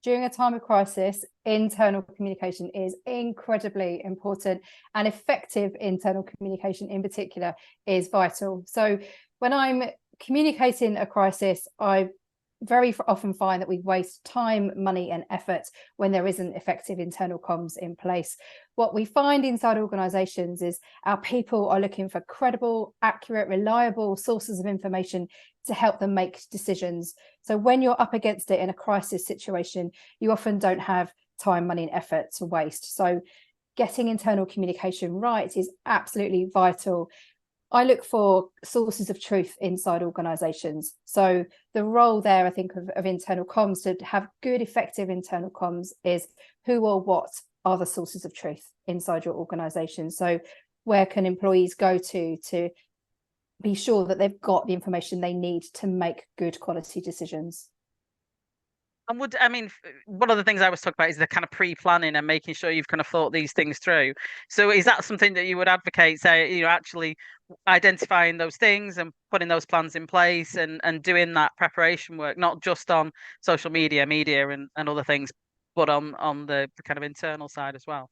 during a time of crisis, internal communication is incredibly important, and effective internal communication in particular is vital. So when I'm communicating a crisis, I very often find that we waste time, money and effort when there isn't effective internal comms in place. What we find inside organizations is our people are looking for credible, accurate, reliable sources of information to help them make decisions. So when you're up against it in a crisis situation, you often don't have time, money and effort to waste. So getting internal communication right is absolutely vital. I look for sources of truth inside organizations. So the role there, I think, of internal comms, to have good, effective internal comms, is who or what are the sources of truth inside your organization. So where can employees go to be sure that they've got the information they need to make good quality decisions? And one of the things I always talk about is the kind of pre-planning and making sure you've kind of thought these things through. So is that something that you would advocate, say, actually identifying those things and putting those plans in place and doing that preparation work, not just on social media and other things, but on the kind of internal side as well?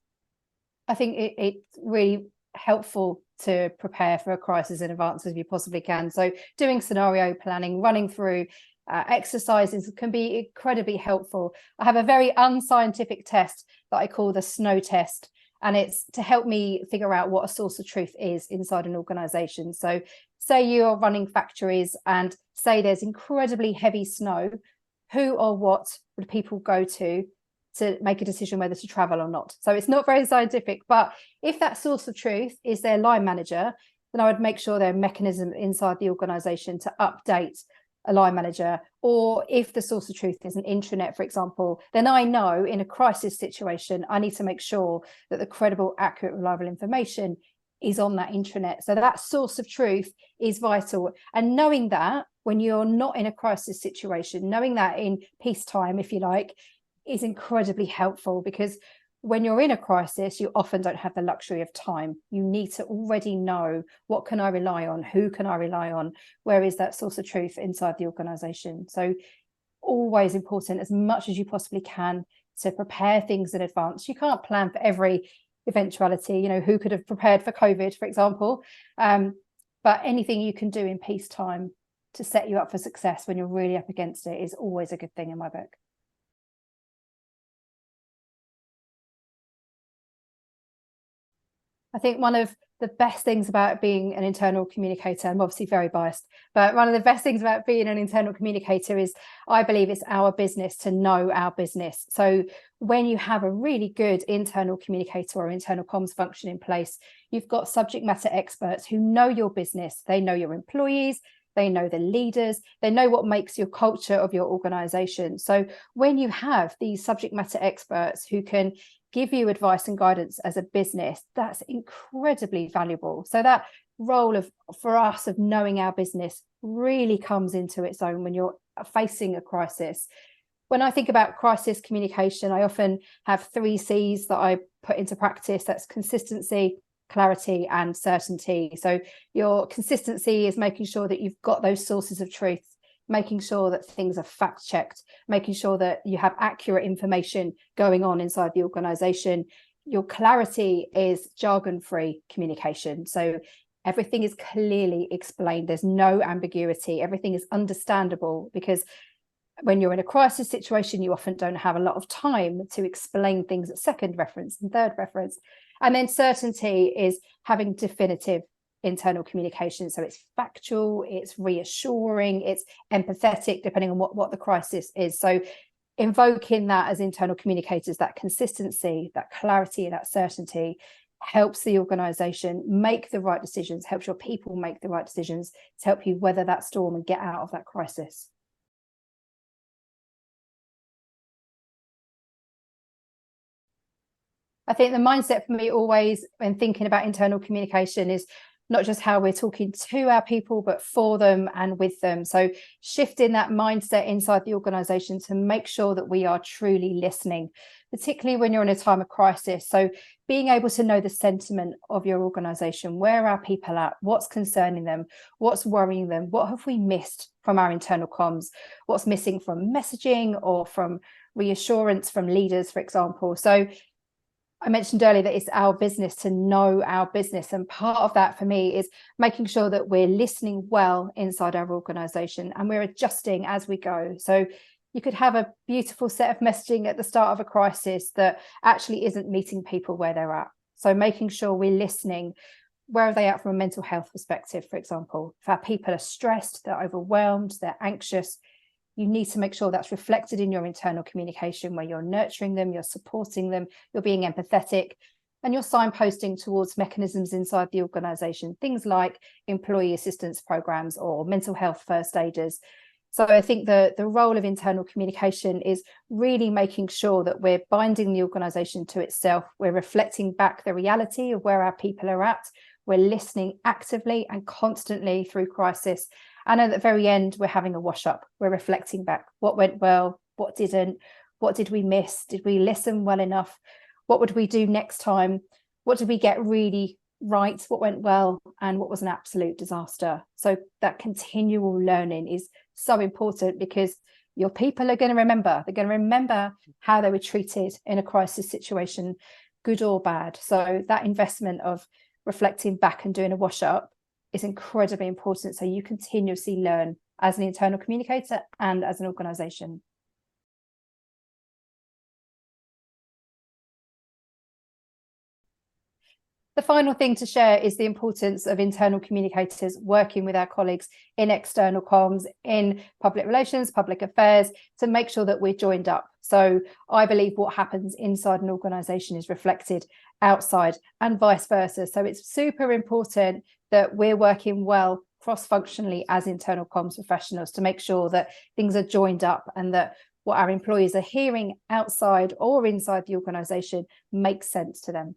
I think it's really helpful to prepare for a crisis in advance as you possibly can. So doing scenario planning, running through exercises can be incredibly helpful. I have a very unscientific test that I call the snow test, and it's to help me figure out what a source of truth is inside an organization. So say you're running factories and say there's incredibly heavy snow, who or what would people go to make a decision whether to travel or not? So it's not very scientific, but if that source of truth is their line manager, then I would make sure there are mechanisms inside the organization to update a line manager. Or if the source of truth is an intranet, for example, then I know in a crisis situation, I need to make sure that the credible, accurate, reliable information is on that intranet. So that source of truth is vital. And knowing that when you're not in a crisis situation, knowing that in peacetime, if you like, is incredibly helpful, because when you're in a crisis, you often don't have the luxury of time. You need to already know, what can I rely on? Who can I rely on? Where is that source of truth inside the organization? So always important, as much as you possibly can, to prepare things in advance. You can't plan for every eventuality. Who could have prepared for COVID, for example? But anything you can do in peacetime to set you up for success when you're really up against it is always a good thing in my book. I think one of the best things about being an internal communicator, I'm obviously very biased, but one of the best things about being an internal communicator is, I believe it's our business to know our business. So when you have a really good internal communicator or internal comms function in place, you've got subject matter experts who know your business. They know your employees, they know the leaders, they know what makes your culture of your organization. So when you have these subject matter experts who can give you advice and guidance as a business, that's incredibly valuable. So that role for us of knowing our business really comes into its own when you're facing a crisis. When I think about crisis communication, I often have 3 C's that I put into practice. That's consistency, clarity and certainty. So your consistency is making sure that you've got those sources of truth, making sure that things are fact checked, making sure that you have accurate information going on inside the organization. Your clarity is jargon-free communication. So everything is clearly explained. There's no ambiguity. Everything is understandable, because when you're in a crisis situation, you often don't have a lot of time to explain things at second reference and third reference. And then certainty is having definitive internal communication. So it's factual, it's reassuring, it's empathetic, depending on what the crisis is. So invoking that as internal communicators, that consistency, that clarity, that certainty helps the organization make the right decisions, helps your people make the right decisions to help you weather that storm and get out of that crisis. I think the mindset for me always when thinking about internal communication is not just how we're talking to our people, but for them and with them. So shifting that mindset inside the organization to make sure that we are truly listening, particularly when you're in a time of crisis. So being able to know the sentiment of your organization, where are people at, what's concerning them, what's worrying them, what have we missed from our internal comms, what's missing from messaging or from reassurance from leaders, for example. So I mentioned earlier that it's our business to know our business. And part of that for me is making sure that we're listening well inside our organization and we're adjusting as we go. So you could have a beautiful set of messaging at the start of a crisis that actually isn't meeting people where they're at. So making sure we're listening. Where are they at from a mental health perspective, for example? If our people are stressed, they're overwhelmed, they're anxious, you need to make sure that's reflected in your internal communication, where you're nurturing them, you're supporting them, you're being empathetic, and you're signposting towards mechanisms inside the organisation, things like employee assistance programs or mental health first aiders. So I think the role of internal communication is really making sure that we're binding the organisation to itself, we're reflecting back the reality of where our people are at, we're listening actively and constantly through crisis. And at the very end, we're having a wash up. We're reflecting back what went well, what didn't, what did we miss? Did we listen well enough? What would we do next time? What did we get really right? What went well? And what was an absolute disaster? So that continual learning is so important, because your people are going to remember. They're going to remember how they were treated in a crisis situation, good or bad. So that investment of reflecting back and doing a wash up is incredibly important, so you continuously learn as an internal communicator and as an organisation. The final thing to share is the importance of internal communicators working with our colleagues in external comms, in public relations, public affairs, to make sure that we're joined up. So I believe what happens inside an organisation is reflected outside and vice versa. So it's super important that we're working well cross-functionally as internal comms professionals to make sure that things are joined up and that what our employees are hearing outside or inside the organisation makes sense to them.